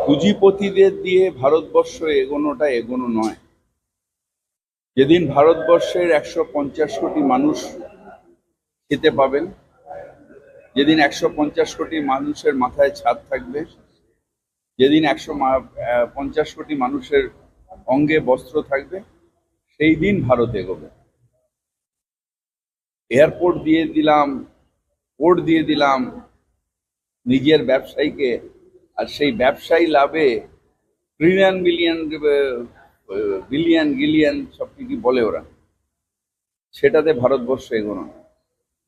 পুঁজিপতিদের দিয়ে ভারতবর্ষ এগোনোটা এগোনো নয়। যেদিন ভারতবর্ষের 150 কোটি মানুষ খেতে পাবেন, যেদিন 150 কোটি মানুষের মাথায় ছাদ থাকবে, যেদিন 150 কোটি মানুষের অঙ্গে বস্ত্র থাকবে, সেই দিন ভারত এগোবে। এয়ারপোর্ট দিয়ে দিলাম, পোর্ট দিয়ে দিলাম নিজের ব্যবসায়ীকে, আর সেই ব্যবসায়ী লাভে ট্রিলিয়ন বিলিয়ন গিলিয়ন সব কি বলে ওরা, সেটাতে ভারতবর্ষ এগোনো।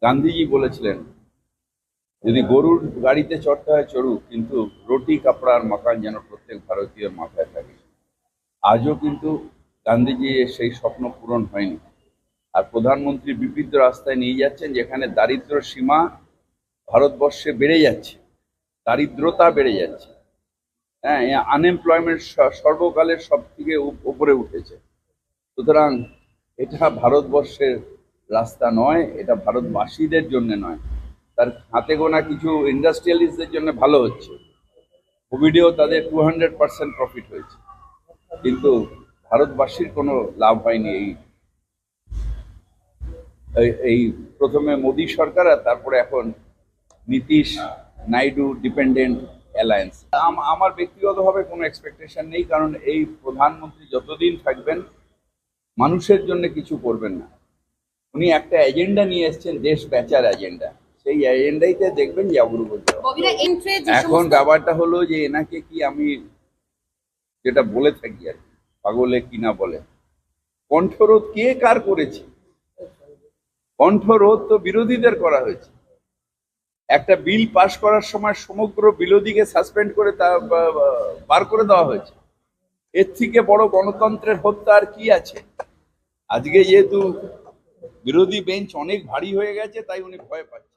গান্ধীজি বলেছিলেন, যদি গরুর গাড়িতে চড়তে হয় চড়ুক, কিন্তু রুটি কাপড় আর মাকান যেন প্রত্যেক ভারতীয় মাথায় থাকে। আজও কিন্তু গান্ধীজি সেই স্বপ্ন পূরণ হয়নি। আর প্রধানমন্ত্রী বিবিধ রাস্তায় নিয়ে যাচ্ছেন, যেখানে দারিদ্র সীমা ভারতবর্ষে বেড়ে যাচ্ছে, দারিদ্রতা বেড়ে যাচ্ছে। হ্যাঁ, আনএমপ্লয়মেন্ট সর্বকালের সব থেকে উপরে উঠেছে। সুতরাং এটা ভারতবর্ষের রাস্তা নয়, এটা ভারতবাসীদের জন্য নয়। তার হাতে গোনা কিছু ইন্ডাস্ট্রিয়ালিস্টদের জন্য ভালো হচ্ছে, কোভিডেও তাদের 200% প্রফিট হয়েছে, কিন্তু ভারতবাসীর কোনো লাভ হয়নি। এই প্রথমে মোদী সরকার, আর তারপরে এখন নীতিশ নাইডু ডিপেন্ডেন্ট অ্যালায়েন্স। আমার ব্যক্তিগতভাবে কোনো এক্সপেকটেশন নেই, কারণ এই প্রধানমন্ত্রী যতদিন থাকবেন মানুষের জন্য কিছু করবেন না। উনি একটা এজেন্ডা নিয়ে এসেছেন, দেশ বেচার এজেন্ডা, সেই এজেন্ডাইতে দেখবেন যে অগ্রগতি। এখন ব্যাপারটা হলো যে এনাকে কি, আমি যেটা বলে থাকি আর কি, পাগলে কিনা বলে, কণ্ঠরোধ কে কার করেছে? কণ্ঠরোধ তো বিরোধীদের করা হয়েছে। একটা বিল পাশ করার সময় সমগ্র বিরোধীকে সাসপেন্ড করে তা বার করে দেওয়া হয়েছে। এর থেকে বড় গণতন্ত্রের হত্যা আর কি আছে? আজকে যেহেতু বিরোধী বেঞ্চ অনেক ভারী হয়ে গেছে, তাই উনি ভয় পাচ্ছেন।